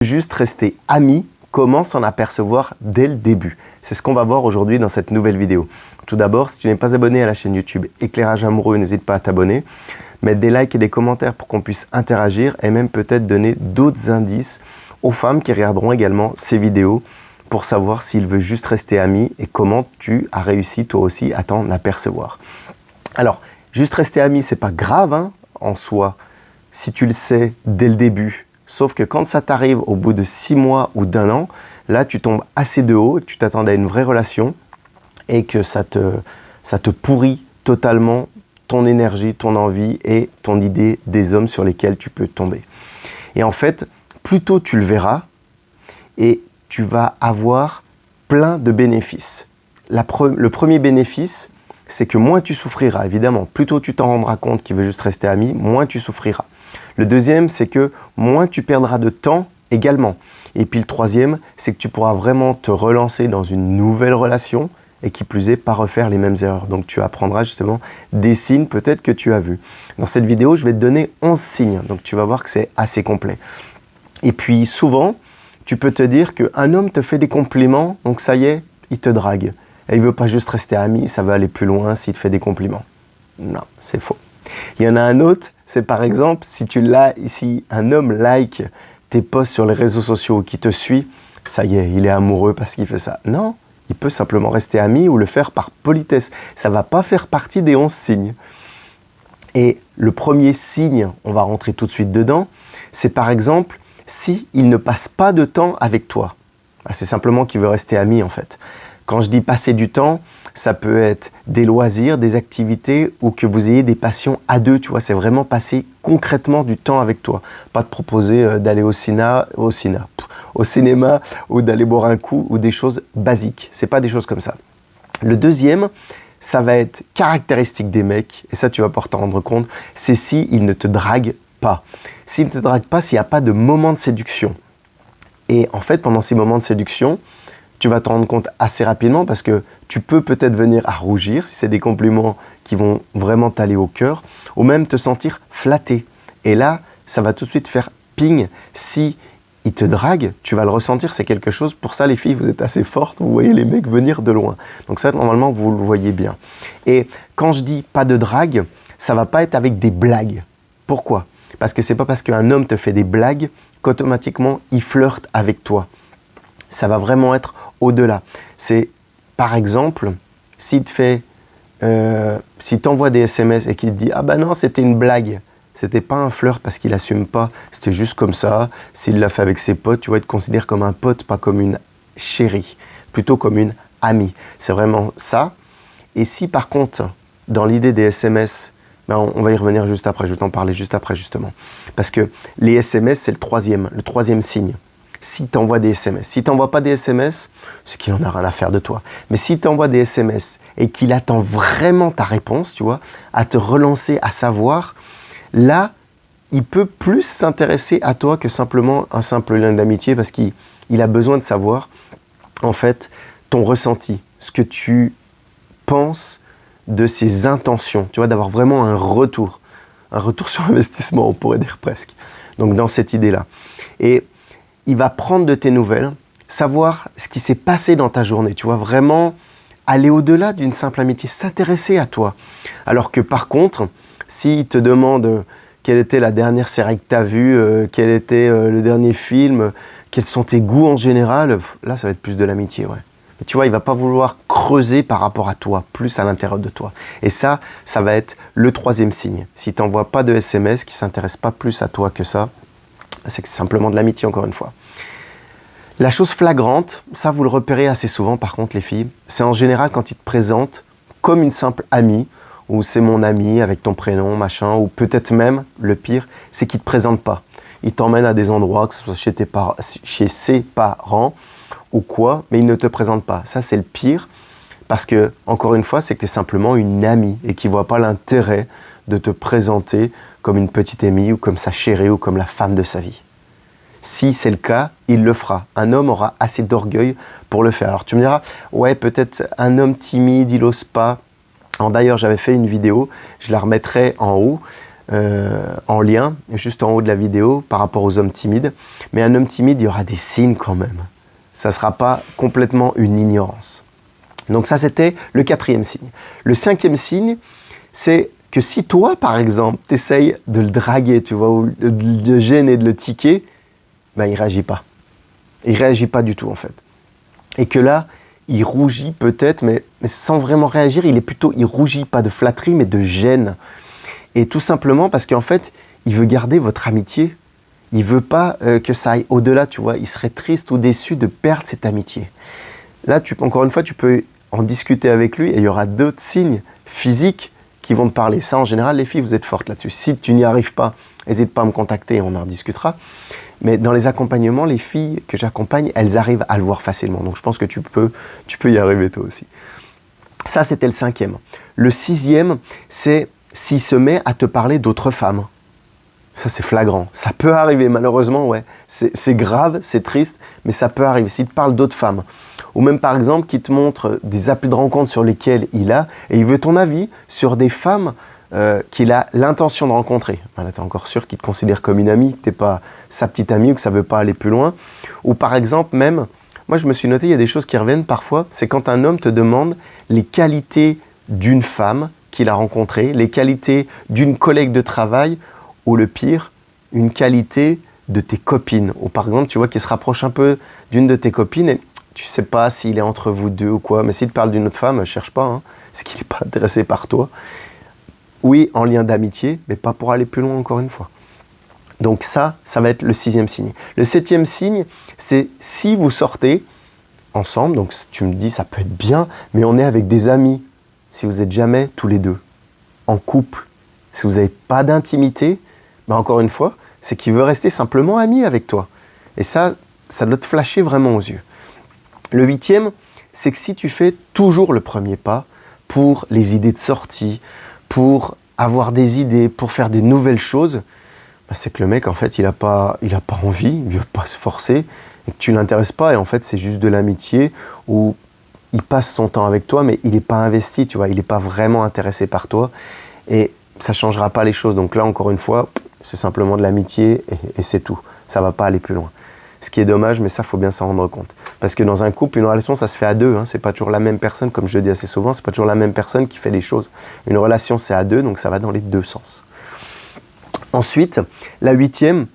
Juste rester amis, comment s'en apercevoir dès le début? C'est ce qu'on va voir aujourd'hui dans cette nouvelle vidéo. Tout d'abord, si tu n'es pas abonné à la chaîne YouTube Éclairage Amoureux, n'hésite pas à t'abonner, mettre des likes et des commentaires pour qu'on puisse interagir et même peut-être donner d'autres indices aux femmes qui regarderont également ces vidéos pour savoir s'ils veulent juste rester amis et comment tu as réussi toi aussi à t'en apercevoir. Alors, juste rester amis, c'est pas grave hein, en soi, si tu le sais dès le début. Sauf que quand ça t'arrive au bout de 6 mois ou d'1 an, là tu tombes assez de haut et que tu t'attendais à une vraie relation et que ça te pourrit totalement ton énergie, ton envie et ton idée des hommes sur lesquels tu peux tomber. Et en fait, plus tôt tu le verras et tu vas avoir plein de bénéfices. Le premier bénéfice, c'est que moins tu souffriras, évidemment. Plus tôt tu t'en rendras compte qu'il veut juste rester ami, moins tu souffriras. Le deuxième, c'est que moins tu perdras de temps également. Et puis le troisième, c'est que tu pourras vraiment te relancer dans une nouvelle relation et qui plus est, pas refaire les mêmes erreurs. Donc tu apprendras justement des signes peut-être que tu as vus. Dans cette vidéo, je vais te donner 11 signes. Donc tu vas voir que c'est assez complet. Et puis souvent, tu peux te dire qu'un homme te fait des compliments, donc ça y est, il te drague. Et il ne veut pas juste rester ami, ça va aller plus loin s'il te fait des compliments. Non, c'est faux. Il y en a un autre, c'est par exemple, si un homme like tes posts sur les réseaux sociaux qui te suit, ça y est, il est amoureux parce qu'il fait ça. Non, il peut simplement rester ami ou le faire par politesse. Ça ne va pas faire partie des 11 signes. Et le premier signe, on va rentrer tout de suite dedans, c'est par exemple, s'il ne passe pas de temps avec toi. C'est simplement qu'il veut rester ami en fait. Quand je dis passer du temps, ça peut être des loisirs, des activités ou que vous ayez des passions à deux, tu vois, c'est vraiment passer concrètement du temps avec toi. Pas te proposer d'aller au cinéma ou d'aller boire un coup ou des choses basiques. C'est pas des choses comme ça. Le deuxième, ça va être caractéristique des mecs, et ça tu vas pouvoir t'en rendre compte, c'est s'ils ne te draguent pas. S'ils ne te draguent pas, s'il n'y a pas de moment de séduction. Et en fait, pendant ces moments de séduction, tu vas te rendre compte assez rapidement parce que tu peux peut-être venir à rougir si c'est des compliments qui vont vraiment t'aller au cœur ou même te sentir flatté. Et là, ça va tout de suite faire ping. Si il te drague, tu vas le ressentir, c'est quelque chose. Pour ça, les filles, vous êtes assez fortes, vous voyez les mecs venir de loin. Donc ça, normalement, vous le voyez bien. Et quand je dis pas de drague, ça va pas être avec des blagues. Pourquoi ? Parce que c'est pas parce qu'un homme te fait des blagues qu'automatiquement, il flirte avec toi. Ça va vraiment être au-delà. C'est, par exemple, s'il t'envoie des SMS et qu'il te dit « Ah bah non, c'était une blague », c'était pas un flirt parce qu'il assume pas, c'était juste comme ça. S'il l'a fait avec ses potes, tu vois, il te considère comme un pote, pas comme une chérie, plutôt comme une amie. C'est vraiment ça. Et si par contre, dans l'idée des SMS, ben on va y revenir juste après, je vais t'en parler juste après justement. Parce que les SMS, c'est le troisième signe. Si tu envoies des SMS. Si tu n'envoies pas des SMS, c'est qu'il n'en a rien à faire de toi. Mais si tu envoies des SMS et qu'il attend vraiment ta réponse, tu vois, à te relancer, à savoir, là, il peut plus s'intéresser à toi que simplement un simple lien d'amitié parce qu'il a besoin de savoir, en fait, ton ressenti, ce que tu penses de ses intentions, tu vois, d'avoir vraiment un retour sur investissement, on pourrait dire presque. Donc, dans cette idée-là. Et il va prendre de tes nouvelles, savoir ce qui s'est passé dans ta journée, tu vois, vraiment aller au-delà d'une simple amitié, s'intéresser à toi. Alors que par contre, s'il te demande quelle était la dernière série que tu as vue, quel était le dernier film, quels sont tes goûts en général, là ça va être plus de l'amitié, ouais. Mais tu vois, il ne va pas vouloir creuser par rapport à toi, plus à l'intérieur de toi. Et ça va être le troisième signe. Si tu n'envoies pas de SMS, qui ne s'intéresse pas plus à toi que ça, c'est simplement de l'amitié encore une fois. La chose flagrante, ça vous le repérez assez souvent par contre les filles, c'est en général quand ils te présentent comme une simple amie, ou c'est mon ami avec ton prénom, machin, ou peut-être même, le pire, c'est qu'ils ne te présentent pas. Ils t'emmènent à des endroits, que ce soit chez ses parents ou quoi, mais ils ne te présentent pas. Ça c'est le pire, parce que, encore une fois, c'est que tu es simplement une amie et qu'ils ne voient pas l'intérêt de te présenter comme une petite amie ou comme sa chérie ou comme la femme de sa vie. Si c'est le cas, il le fera. Un homme aura assez d'orgueil pour le faire. Alors tu me diras, ouais, peut-être un homme timide, il n'ose pas. D'ailleurs, j'avais fait une vidéo, je la remettrai en haut, en lien, juste en haut de la vidéo, par rapport aux hommes timides. Mais un homme timide, il y aura des signes quand même. Ça ne sera pas complètement une ignorance. Donc ça, c'était le 4e signe. Le 5e signe, c'est que si toi, par exemple, tu essayes de le draguer, tu vois, ou de le gêner, de le tiquer, ben, il ne réagit pas. Il ne réagit pas du tout, en fait. Et que là, il rougit peut-être, mais sans vraiment réagir, il rougit pas de flatterie, mais de gêne. Et tout simplement parce qu'en fait, il veut garder votre amitié. Il veut pas que ça aille au-delà, tu vois. Il serait triste ou déçu de perdre cette amitié. Là, encore une fois, tu peux en discuter avec lui et il y aura d'autres signes physiques qui vont te parler. Ça, en général, les filles, vous êtes fortes là-dessus. Si tu n'y arrives pas, n'hésite pas à me contacter et on en rediscutera. Mais dans les accompagnements, les filles que j'accompagne, elles arrivent à le voir facilement. Donc, je pense que tu peux y arriver toi aussi. Ça, c'était le 5e. Le 6e, c'est s'il se met à te parler d'autres femmes. Ça, c'est flagrant. Ça peut arriver, malheureusement, ouais. C'est grave, c'est triste, mais ça peut arriver. S'il te parle d'autres femmes, ou même, par exemple, qu'il te montre des appels de rencontre sur lesquels il a, et il veut ton avis sur des femmes qu'il a l'intention de rencontrer. Là, tu es encore sûr qu'il te considère comme une amie, que tu n'es pas sa petite amie ou que ça ne veut pas aller plus loin. Ou par exemple, même, moi, je me suis noté, il y a des choses qui reviennent parfois, c'est quand un homme te demande les qualités d'une femme qu'il a rencontrée, les qualités d'une collègue de travail, ou le pire, une qualité de tes copines. Ou par exemple, tu vois qu'il se rapproche un peu d'une de tes copines et tu ne sais pas s'il est entre vous deux ou quoi. Mais s'il te parle d'une autre femme, cherche pas, hein, c'est qu'il n'est pas intéressé par toi. Oui, en lien d'amitié, mais pas pour aller plus loin encore une fois. Donc ça va être le 6e signe. Le 7e signe, c'est si vous sortez ensemble, donc tu me dis ça peut être bien, mais on est avec des amis, si vous n'êtes jamais tous les deux, en couple, si vous n'avez pas d'intimité, ben encore une fois, c'est qu'il veut rester simplement ami avec toi. Et ça doit te flasher vraiment aux yeux. Le 8e, c'est que si tu fais toujours le premier pas pour les idées de sortie, pour avoir des idées, pour faire des nouvelles choses, ben c'est que le mec, en fait, il a pas envie, il ne veut pas se forcer, et que tu ne l'intéresses pas, et en fait, c'est juste de l'amitié, où il passe son temps avec toi, mais il n'est pas investi, tu vois, il n'est pas vraiment intéressé par toi, et ça ne changera pas les choses. Donc là, encore une fois, c'est simplement de l'amitié et c'est tout. Ça ne va pas aller plus loin. Ce qui est dommage, mais ça, il faut bien s'en rendre compte. Parce que dans un couple, une relation, ça se fait à deux. Ce n'est pas toujours la même personne, comme je le dis assez souvent, ce n'est pas toujours la même personne qui fait les choses. Une relation, c'est à deux, donc ça va dans les deux sens. Ensuite, la 9e,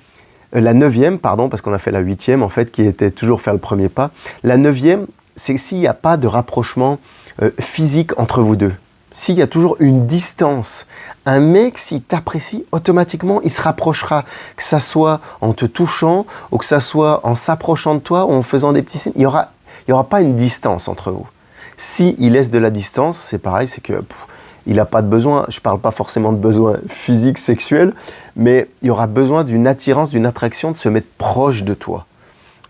parce qu'on a fait la 8e, en fait, qui était toujours faire le premier pas. La 9e, c'est s'il n'y a pas de rapprochement physique entre vous deux. S'il y a toujours une distance, un mec, s'il t'apprécie, automatiquement, il se rapprochera. Que ça soit en te touchant, ou que ça soit en s'approchant de toi, ou en faisant des petits signes. Il y aura pas une distance entre vous. S'il laisse de la distance, c'est pareil, c'est que il n'a pas de besoin. Je ne parle pas forcément de besoin physique, sexuel, mais il y aura besoin d'une attirance, d'une attraction, de se mettre proche de toi.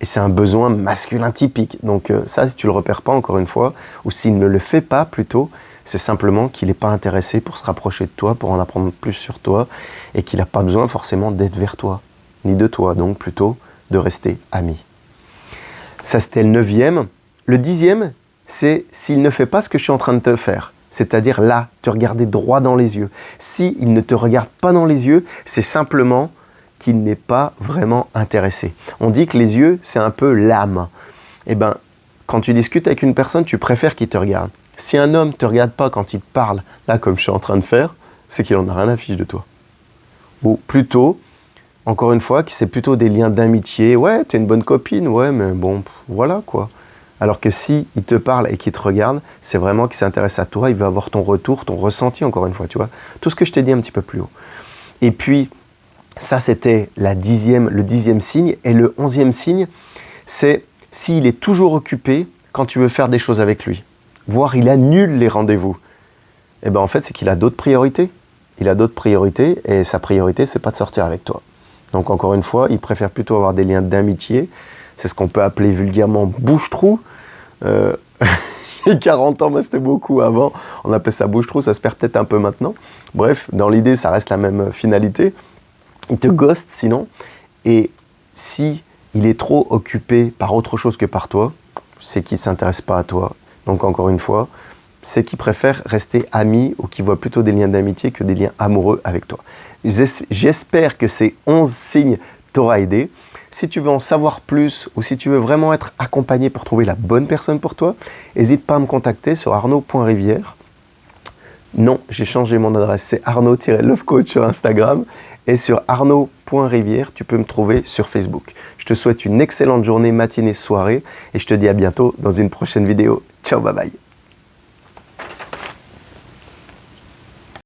Et c'est un besoin masculin typique. Donc ça, si tu ne le repères pas, encore une fois, ou s'il ne le fait pas plutôt, c'est simplement qu'il n'est pas intéressé pour se rapprocher de toi, pour en apprendre plus sur toi, et qu'il n'a pas besoin forcément d'être vers toi, ni de toi, donc plutôt de rester ami. Ça, c'était le 9e. Le 10e, c'est s'il ne fait pas ce que je suis en train de te faire, c'est-à-dire là, te regarder droit dans les yeux. S'il ne te regarde pas dans les yeux, c'est simplement qu'il n'est pas vraiment intéressé. On dit que les yeux, c'est un peu l'âme. Eh bien, quand tu discutes avec une personne, tu préfères qu'il te regarde. Si un homme ne te regarde pas quand il te parle, là comme je suis en train de faire, c'est qu'il en a rien à fiche de toi. Ou plutôt, encore une fois, que c'est plutôt des liens d'amitié. Ouais, t'es une bonne copine, ouais, mais bon, voilà quoi. Alors que si il te parle et qu'il te regarde, c'est vraiment qu'il s'intéresse à toi, il veut avoir ton retour, ton ressenti, encore une fois, tu vois. Tout ce que je t'ai dit un petit peu plus haut. Et puis, ça c'était le 10e signe. Et le 11e signe, c'est s'il est toujours occupé quand tu veux faire des choses avec lui. Voire il annule les rendez-vous. Et bien en fait, c'est qu'il a d'autres priorités. Il a d'autres priorités et sa priorité, c'est pas de sortir avec toi. Donc encore une fois, il préfère plutôt avoir des liens d'amitié. C'est ce qu'on peut appeler vulgairement bouche-trou. J'ai 40 ans, mais c'était beaucoup avant. On appelait ça bouche-trou, ça se perd peut-être un peu maintenant. Bref, dans l'idée, ça reste la même finalité. Il te ghoste sinon. Et si il est trop occupé par autre chose que par toi, c'est qu'il ne s'intéresse pas à toi. Donc encore une fois, c'est qu'il préfère rester ami ou qu'il voit plutôt des liens d'amitié que des liens amoureux avec toi. J'espère que ces 11 signes t'aura aidé. Si tu veux en savoir plus ou si tu veux vraiment être accompagné pour trouver la bonne personne pour toi, n'hésite pas à me contacter sur arnaud.rivière. Non, j'ai changé mon adresse, c'est arnaud-lovecoach sur Instagram et sur arnaud.rivière, tu peux me trouver sur Facebook. Je te souhaite une excellente journée, matinée, soirée et je te dis à bientôt dans une prochaine vidéo. Ciao, bye bye.